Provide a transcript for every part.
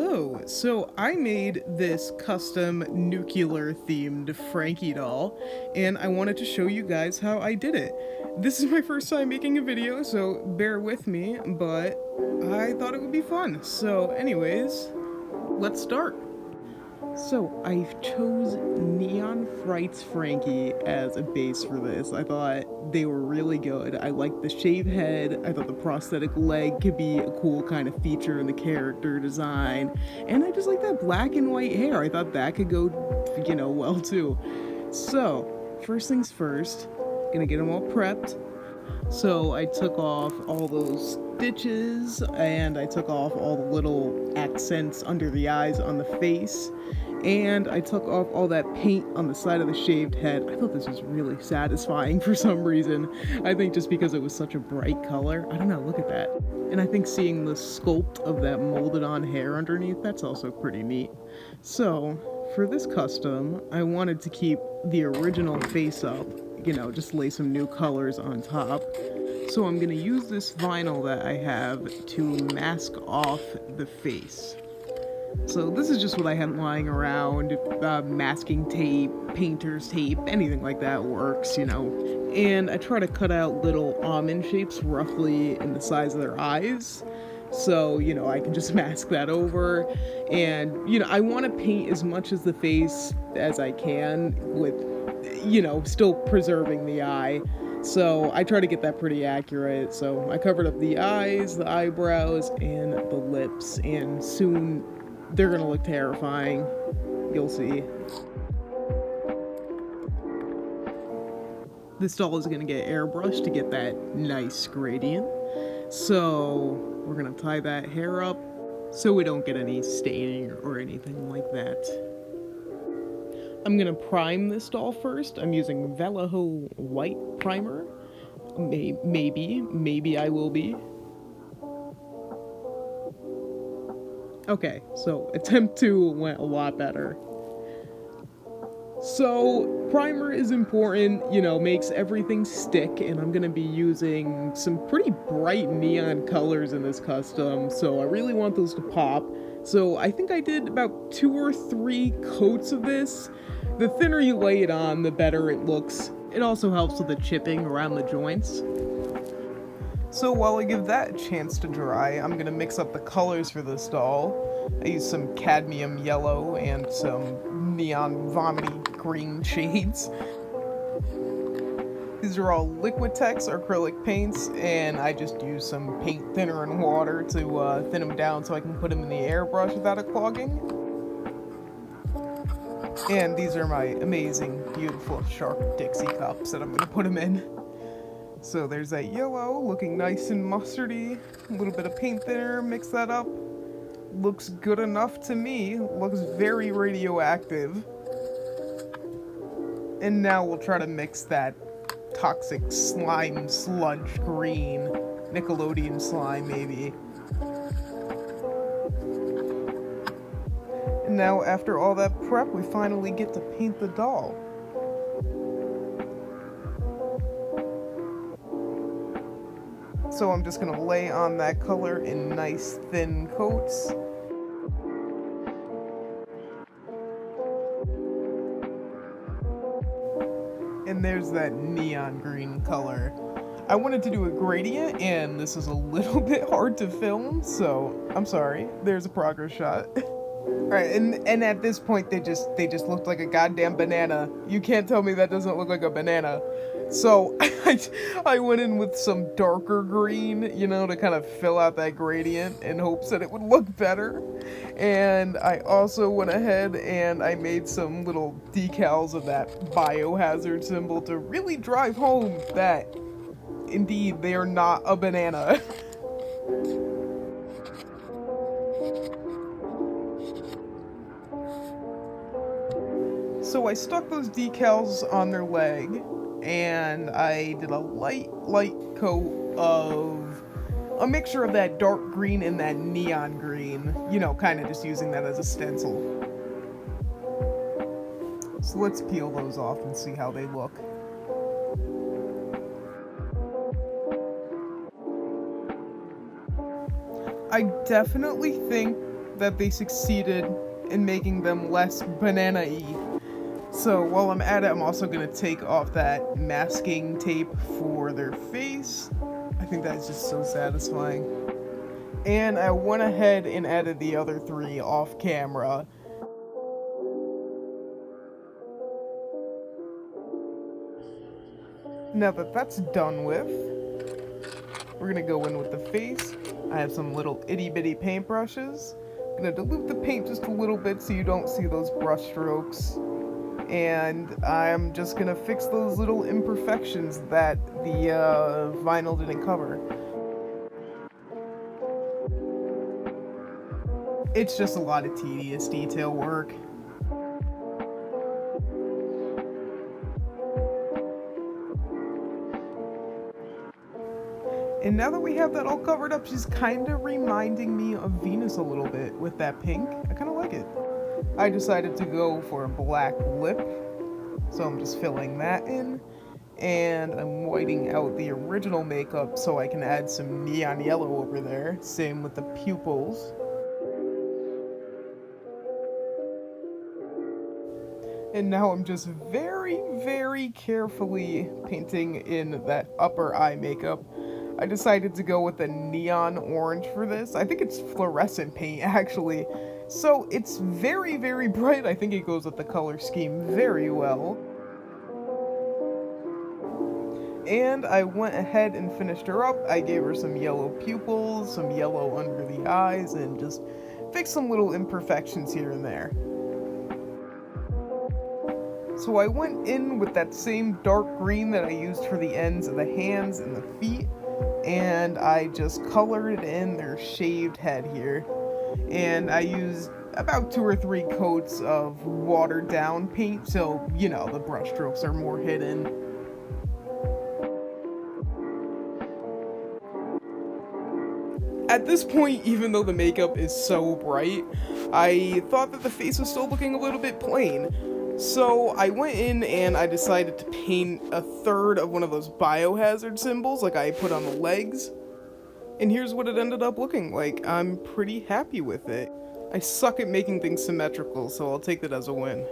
Hello! So I made this custom nuclear themed Frankie doll, and I wanted to show you guys how I did it. This is my first time making a video, so bear with me, but I thought it would be fun. So anyways, let's start. So I chose Neon Frights Frankie as a base for this. I thought they were really good. I liked the shaved head. I thought the prosthetic leg could be a cool kind of feature in the character design. And I just like that black and white hair. I thought that could go, well too. So, first things first, gonna get them all prepped. So I took off all those stitches and I took off all the little accents under the eyes on the face, and I took off all that paint on the side of the shaved head. I thought this was really satisfying for some reason. I think just because it was such a bright color. I don't know, look at that. And I think seeing the sculpt of that molded on hair underneath, that's also pretty neat. So for this custom, I wanted to keep the original face up, just lay some new colors on top. So I'm gonna use this vinyl that I have to mask off the face. So this is just what I had lying around, masking tape, painter's tape, anything like that works, And I try to cut out little almond shapes roughly in the size of their eyes. So, I can just mask that over. And, I want to paint as much as the face as I can with, still preserving the eye. So I try to get that pretty accurate. So I covered up the eyes, the eyebrows, and the lips. And soon they're going to look terrifying. You'll see. This doll is going to get airbrushed to get that nice gradient. So we're going to tie that hair up so we don't get any staining or anything like that. I'm going to prime this doll first. I'm using Vallejo white primer. Maybe I will be. Okay, so attempt 2 went a lot better. So primer is important, makes everything stick, and I'm going to be using some pretty bright neon colors in this custom, so I really want those to pop. So I think I did about 2 or 3 coats of this. The thinner you lay it on, the better it looks. It also helps with the chipping around the joints. So while I give that a chance to dry, I'm going to mix up the colors for this doll. I used some cadmium yellow and some neon vomity green shades. These are all Liquitex acrylic paints, and I just use some paint thinner and water to thin them down so I can put them in the airbrush without it clogging. And these are my amazing, beautiful Shark Dixie cups that I'm going to put them in. So there's that yellow, looking nice and mustardy. A little bit of paint thinner, mix that up. Looks good enough to me. Looks very radioactive. And now we'll try to mix that toxic slime sludge green. Nickelodeon slime, maybe. And now, after all that prep, we finally get to paint the doll. So I'm just going to lay on that color in nice thin coats. And there's that neon green color. I wanted to do a gradient, and this is a little bit hard to film, so I'm sorry. There's a progress shot. Alright, and at this point they just looked like a goddamn banana. You can't tell me that doesn't look like a banana. So I went in with some darker green, to kind of fill out that gradient in hopes that it would look better. And I also went ahead and I made some little decals of that biohazard symbol to really drive home that, indeed, they are not a banana. So I stuck those decals on their leg, and I did a light coat of a mixture of that dark green and that neon green, kind of just using that as a stencil. So let's peel those off and see how they look. I definitely think that they succeeded in making them less banana-y. So while I'm at it, I'm also going to take off that masking tape for their face. I think that's just so satisfying. And I went ahead and added the other three off camera. Now that that's done with, we're gonna go in with the face. I have some little itty bitty paintbrushes. I'm gonna dilute the paint just a little bit so you don't see those brush strokes. And I'm just gonna fix those little imperfections that the vinyl didn't cover. It's just a lot of tedious detail work. And now that we have that all covered up, she's kind of reminding me of Venus a little bit with that pink. I kind of like it. I decided to go for a black lip, so I'm just filling that in. And I'm whiting out the original makeup so I can add some neon yellow over there. Same with the pupils. And now I'm just very, very carefully painting in that upper eye makeup. I decided to go with a neon orange for this. I think it's fluorescent paint, actually. So it's very, very bright. I think it goes with the color scheme very well. And I went ahead and finished her up. I gave her some yellow pupils, some yellow under the eyes, and just fixed some little imperfections here and there. So I went in with that same dark green that I used for the ends of the hands and the feet, and I just colored in their shaved head here. And I used about 2 or 3 coats of watered down paint, so, you know, the brush strokes are more hidden. At this point, even though the makeup is so bright, I thought that the face was still looking a little bit plain. So I went in and I decided to paint a third of one of those biohazard symbols like I put on the legs. And here's what it ended up looking like. I'm pretty happy with it. I suck at making things symmetrical, so I'll take that as a win.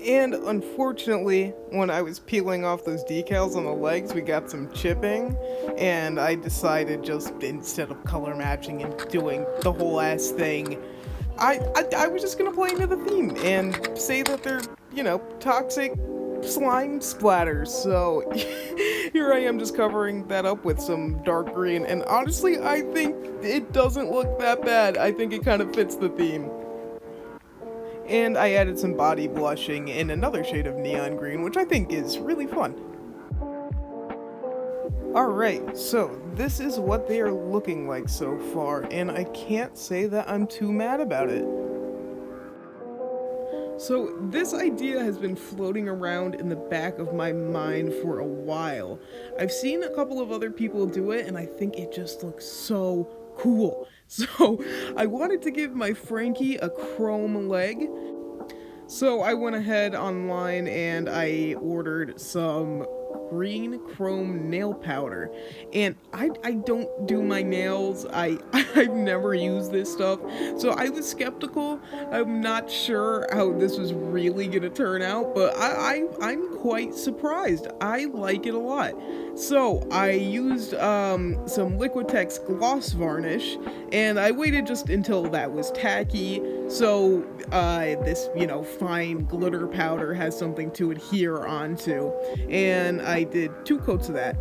And unfortunately, when I was peeling off those decals on the legs, we got some chipping, and I decided just instead of color matching and doing the whole ass thing, I was just gonna play into the theme and say that they're, you know, toxic slime splatters. So here I am just covering that up with some dark green, and honestly, I think it doesn't look that bad. I think it kind of fits the theme. And I added some body blushing in another shade of neon green, which I think is really fun. Alright, so this is what they are looking like so far, and I can't say that I'm too mad about it. So this idea has been floating around in the back of my mind for a while. I've seen a couple of other people do it, and I think it just looks so cool. So I wanted to give my Frankie a chrome leg. So I went ahead online and I ordered some green chrome nail powder, and I don't do my nails. I've never used this stuff, so I was skeptical. I'm not sure how this was really gonna turn out, but I'm quite surprised. I like it a lot. So I used some Liquitex gloss varnish, and I waited just until that was tacky, so this, you know, fine glitter powder has something to adhere onto, and I did 2 coats of that,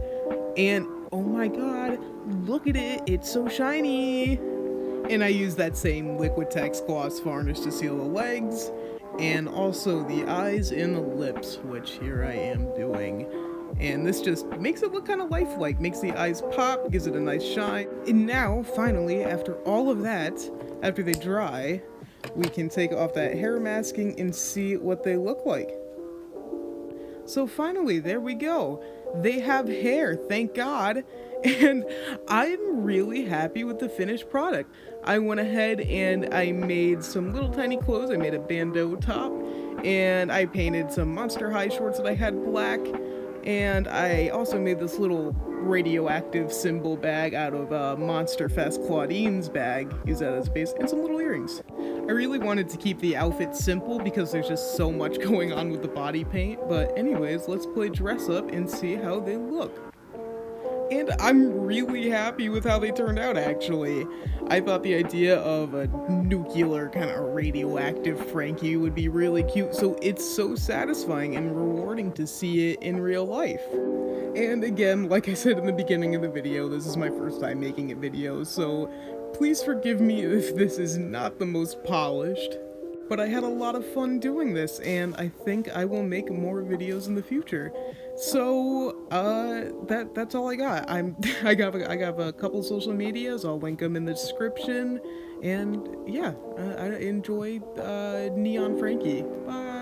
and oh my god, look at it, it's so shiny. And I used that same Liquitex gloss varnish to seal the legs, and also the eyes and the lips, which here I am doing. And this just makes it look kind of lifelike, makes the eyes pop, gives it a nice shine. And now, finally, after all of that, after they dry, we can take off that hair masking and see what they look like. So finally, there we go. They have hair, thank God. And I'm really happy with the finished product. I went ahead and I made some little tiny clothes. I made a bandeau top, and I painted some Monster High shorts that I had black. And I also made this little radioactive symbol bag out of Monster Fest Claudine's bag, use that as a base, and some little earrings. I really wanted to keep the outfit simple because there's just so much going on with the body paint, but anyways, let's play dress up and see how they look. And I'm really happy with how they turned out, actually. I thought the idea of a nuclear kind of radioactive Frankie would be really cute, so it's so satisfying and rewarding to see it in real life. And again, like I said in the beginning of the video, this is my first time making a video, so please forgive me if this is not the most polished. But I had a lot of fun doing this, and I think I will make more videos in the future. So, that's all I got. I got a couple social medias. I'll link them in the description. And yeah, I enjoy Neon Frankie. Bye.